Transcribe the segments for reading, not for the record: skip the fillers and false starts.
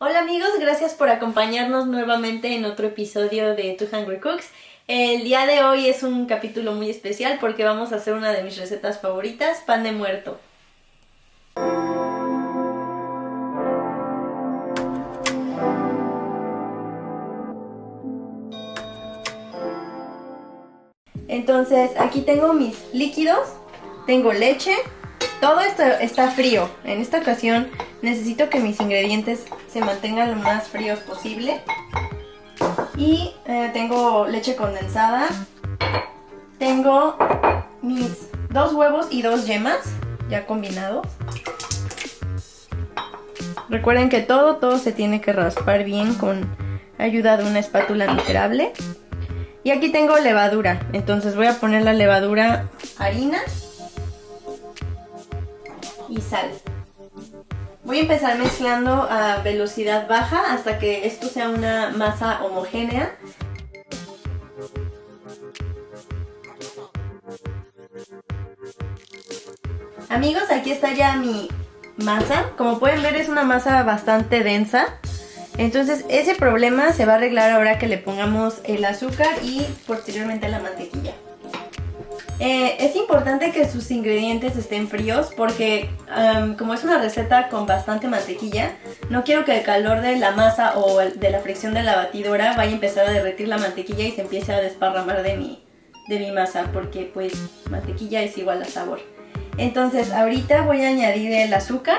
Hola amigos, gracias por acompañarnos nuevamente en otro episodio de Two Hungry Cooks. El día de hoy es un capítulo muy especial porque vamos a hacer una de mis recetas favoritas, pan de muerto. Entonces aquí tengo mis líquidos, tengo leche, todo esto está frío. En esta ocasión necesito que mis ingredientes se mantengan lo más fríos posible. Y tengo leche condensada, tengo mis 2 huevos y 2 yemas ya combinados. Recuerden que todo se tiene que raspar bien con ayuda de una espátula miserable. Y aquí tengo levadura, entonces voy a poner la levadura, harina y sal. Voy a empezar mezclando a velocidad baja hasta que esto sea una masa homogénea. Amigos, aquí está ya mi masa. Como pueden ver, es una masa bastante densa. Entonces ese problema se va a arreglar ahora que le pongamos el azúcar y posteriormente la mantequilla. Es importante que sus ingredientes estén fríos porque como es una receta con bastante mantequilla, no quiero que el calor de la masa o de la fricción de la batidora vaya a empezar a derretir la mantequilla y se empiece a desparramar de mi masa, porque pues mantequilla es igual a sabor. Entonces ahorita voy a añadir el azúcar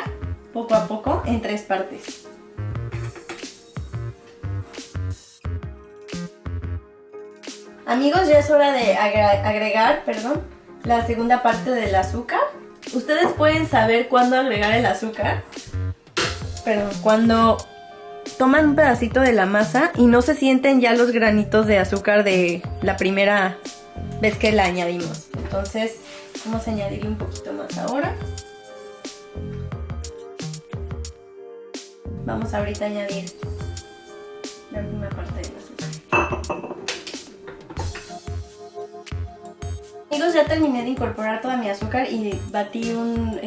poco a poco en 3 partes. Amigos, ya es hora de agregar la segunda parte del azúcar. Ustedes pueden saber cuándo agregar el azúcar, cuando toman un pedacito de la masa y no se sienten ya los granitos de azúcar de la primera vez que la añadimos. Entonces vamos a añadirle un poquito más ahora. Vamos ahorita a añadir la última parte del azúcar. Amigos, ya terminé de incorporar toda mi azúcar y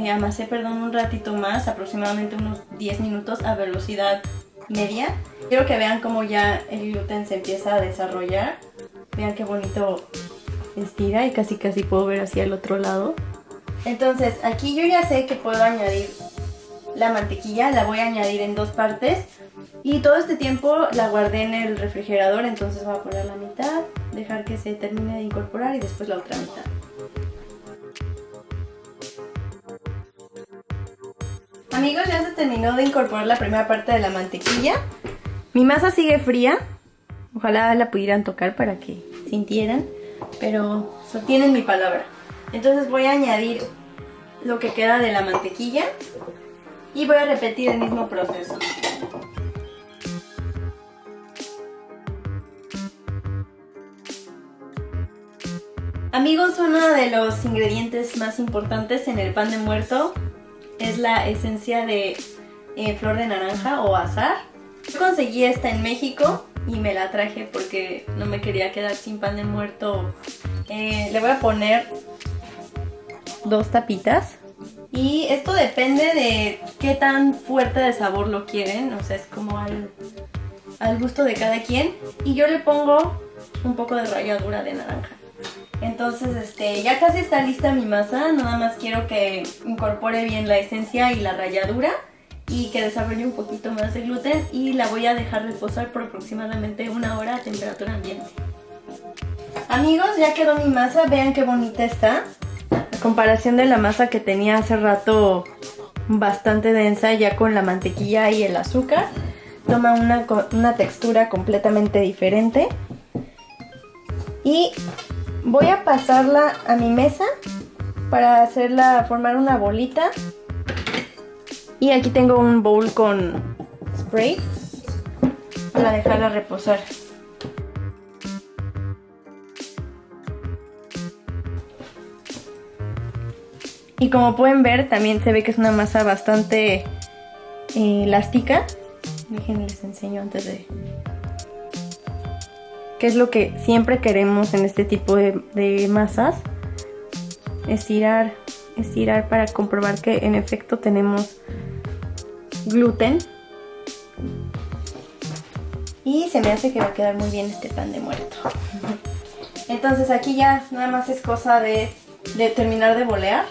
amasé un ratito más, aproximadamente unos 10 minutos a velocidad media. Quiero que vean cómo ya el gluten se empieza a desarrollar. Vean qué bonito estira y casi puedo ver hacia el otro lado. Entonces aquí yo ya sé que puedo añadir la mantequilla, la voy a añadir en 2 partes. Y todo este tiempo la guardé en el refrigerador, entonces voy a poner la mitad, dejar que se termine de incorporar y después la otra mitad. Amigos, ya se terminó de incorporar la primera parte de la mantequilla. Mi masa sigue fría, ojalá la pudieran tocar para que sintieran, pero sostienen mi palabra. Entonces voy a añadir lo que queda de la mantequilla y voy a repetir el mismo proceso. Amigos, uno de los ingredientes más importantes en el pan de muerto es la esencia de flor de naranja o azahar. Yo conseguí esta en México y me la traje porque no me quería quedar sin pan de muerto. Le voy a poner 2 tapitas. Y esto depende de qué tan fuerte de sabor lo quieren, o sea, es como al gusto de cada quien. Y yo le pongo un poco de ralladura de naranja. Entonces ya casi está lista mi masa, nada más quiero que incorpore bien la esencia y la ralladura y que desarrolle un poquito más de gluten, y la voy a dejar reposar por aproximadamente 1 hora a temperatura ambiente. Amigos, ya quedó mi masa, vean qué bonita está. A comparación de la masa que tenía hace rato, bastante densa, ya con la mantequilla y el azúcar, toma una textura completamente diferente. Y voy a pasarla a mi mesa para formar una bolita. Y aquí tengo un bowl con spray para dejarla reposar. Y como pueden ver, también se ve que es una masa bastante elástica. Les enseño antes de... ¿Qué es lo que siempre queremos en este tipo de masas? Estirar para comprobar que en efecto tenemos gluten. y se me hace que va a quedar muy bien este pan de muerto. Entonces aquí ya nada más es cosa de terminar de bolear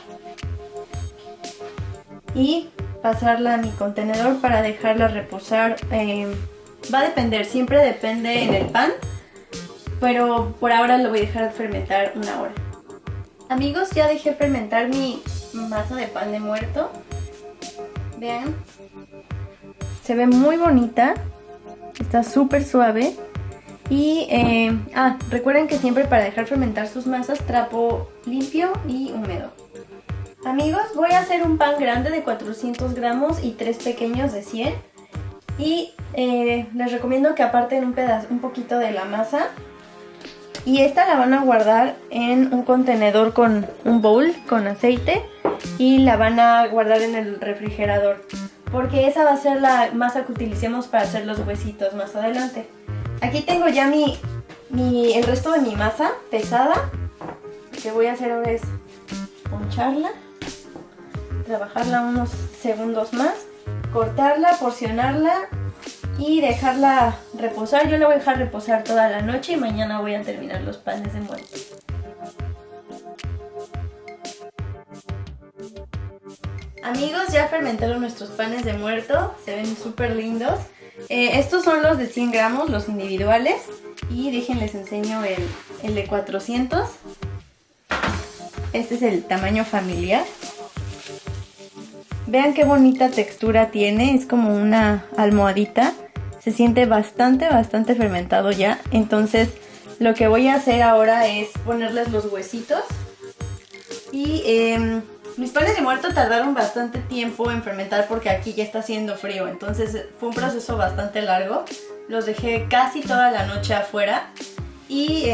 y pasarla a mi contenedor para dejarla reposar. Va a depender, siempre depende en el pan, pero por ahora lo voy a dejar fermentar 1 hora. Amigos, ya dejé fermentar mi masa de pan de muerto. Vean, se ve muy bonita, está súper suave. Y recuerden que siempre para dejar fermentar sus masas, trapo limpio y húmedo. Amigos, voy a hacer un pan grande de 400 gramos y 3 pequeños de 100. Y les recomiendo que aparten un poquito de la masa. Y esta la van a guardar en un contenedor con un bowl con aceite. Y la van a guardar en el refrigerador, porque esa va a ser la masa que utilicemos para hacer los huesitos más adelante. Aquí tengo ya el resto de mi masa pesada. Lo que voy a hacer ahora es poncharla, trabajarla unos segundos más, cortarla, porcionarla y dejarla reposar. Yo la voy a dejar reposar toda la noche y mañana voy a terminar los panes de muerto. Amigos, ya fermentaron nuestros panes de muerto, se ven súper lindos. Estos son los de 100 gramos, los individuales. Y déjenles enseño el de 400. Este es el tamaño familiar. Vean qué bonita textura tiene, es como una almohadita. Se siente bastante fermentado ya. Entonces lo que voy a hacer ahora es ponerles los huesitos. Y mis panes de muerto tardaron bastante tiempo en fermentar porque aquí ya está haciendo frío. Entonces fue un proceso bastante largo. Los dejé casi toda la noche afuera. Y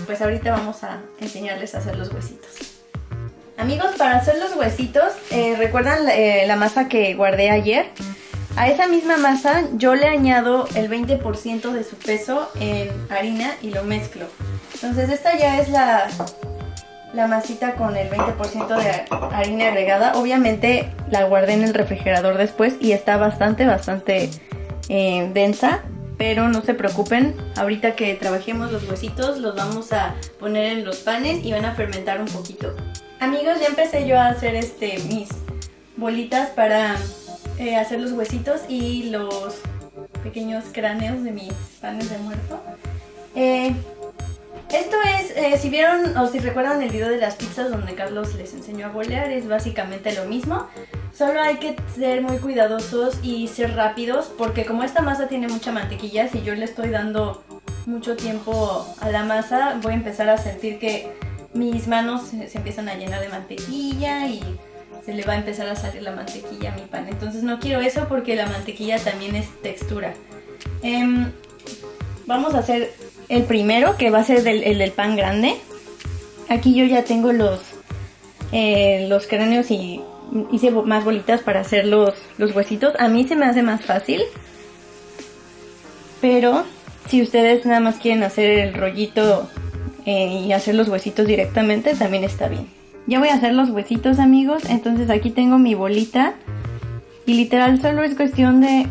pues ahorita vamos a enseñarles a hacer los huesitos. Amigos, para hacer los huesitos, ¿recuerdan la masa que guardé ayer? A esa misma masa yo le añado el 20% de su peso en harina y lo mezclo. Entonces esta ya es la masita con el 20% de harina agregada. Obviamente la guardé en el refrigerador después y está bastante densa. Pero no se preocupen, ahorita que trabajemos los huesitos los vamos a poner en los panes y van a fermentar un poquito. Amigos, ya empecé yo a hacer mis bolitas para hacer los huesitos y los pequeños cráneos de mis panes de muerto. Esto es, si vieron o si recuerdan el video de las pizzas donde Carlos les enseñó a bolear, es básicamente lo mismo. Solo hay que ser muy cuidadosos y ser rápidos, porque como esta masa tiene mucha mantequilla, si yo le estoy dando mucho tiempo a la masa, voy a empezar a sentir que mis manos se empiezan a llenar de mantequilla y se le va a empezar a salir la mantequilla a mi pan. Entonces no quiero eso porque la mantequilla también es textura. Vamos a hacer el primero, que va a ser el del pan grande. Aquí yo ya tengo los cráneos y hice más bolitas para hacer los huesitos. A mí se me hace más fácil, pero si ustedes nada más quieren hacer el rollito y hacer los huesitos directamente, también está bien. Ya voy a hacer los huesitos, amigos. Entonces aquí tengo mi bolita y literal solo es cuestión de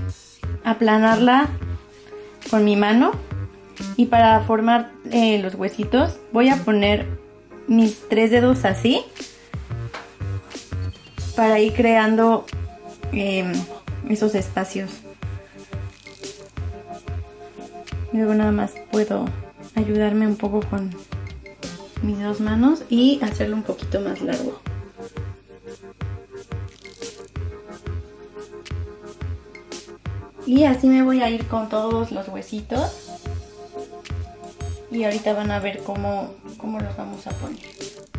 aplanarla con mi mano. Y para formar los huesitos voy a poner mis 3 dedos así, para ir creando esos espacios. Luego nada más puedo ayudarme un poco con mis 2 manos y hacerlo un poquito más largo. Y así me voy a ir con todos los huesitos. Y ahorita van a ver cómo los vamos a poner.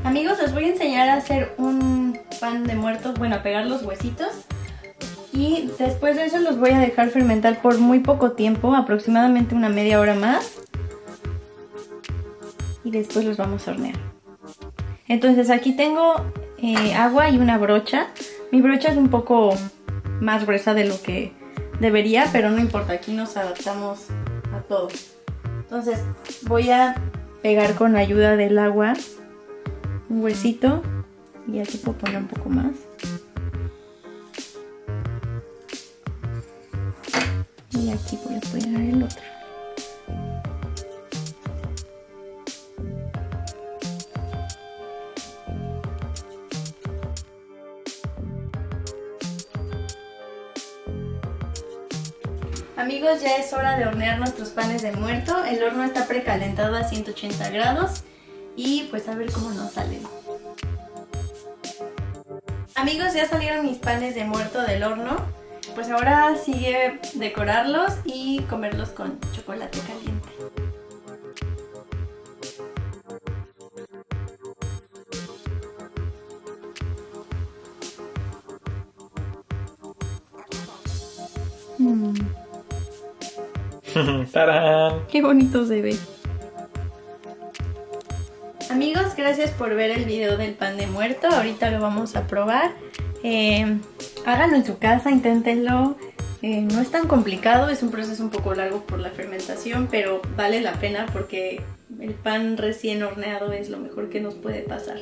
Amigos, les voy a enseñar a hacer un pan de muertos, bueno, a pegar los huesitos. Y después de eso los voy a dejar fermentar por muy poco tiempo, aproximadamente una media hora más. Y después los vamos a hornear. Entonces aquí tengo agua y una brocha. Mi brocha es un poco más gruesa de lo que debería, pero no importa, aquí nos adaptamos a todo. Entonces voy a pegar con ayuda del agua un huesito y aquí puedo poner un poco más. Y aquí voy a pegar el otro. Amigos, ya es hora de hornear nuestros panes de muerto. El horno está precalentado a 180 grados y pues a ver cómo nos salen. Amigos, ya salieron mis panes de muerto del horno. Pues ahora sigue decorarlos y comerlos con chocolate caliente. ¡Tarán! ¡Qué bonito se ve! Amigos, gracias por ver el video del pan de muerto. Ahorita lo vamos a probar. Háganlo en su casa, inténtenlo. No es tan complicado, es un proceso un poco largo por la fermentación, pero vale la pena porque el pan recién horneado es lo mejor que nos puede pasar.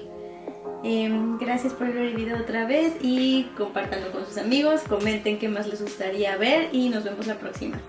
Gracias por ver el video otra vez y compártanlo con sus amigos, comenten qué más les gustaría ver y nos vemos la próxima.